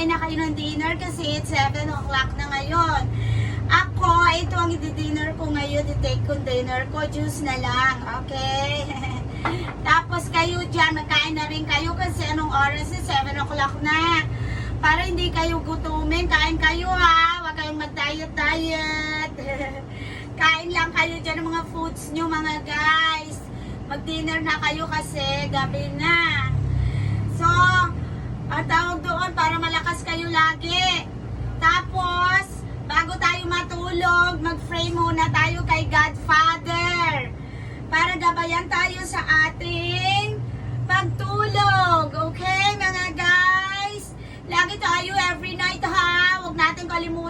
kumain na kayo ng dinner kasi it's 7 o'clock na ngayon. Ako, ito ang i-dinner ko ngayon, i-take kong dinner ko, juice na lang, okay? Tapos kayo dyan, magkain na rin kayo kasi anong oras is 7 o'clock na. Para hindi kayo gutumin, kain kayo ha, huwag kayong mag-diet-diet. Kain lang kayo dyan ng mga foods nyo mga guys. Mag-dinner na kayo kasi gabi na. So, ang tawag doon para malakas kayo lagi. Tapos, bago tayo matulog, mag-pray muna tayo kay Godfather. Para gabayan tayo sa ating pagtulog. Okay, mga guys? Lagi tayo every night ha. Huwag natin kalimutan.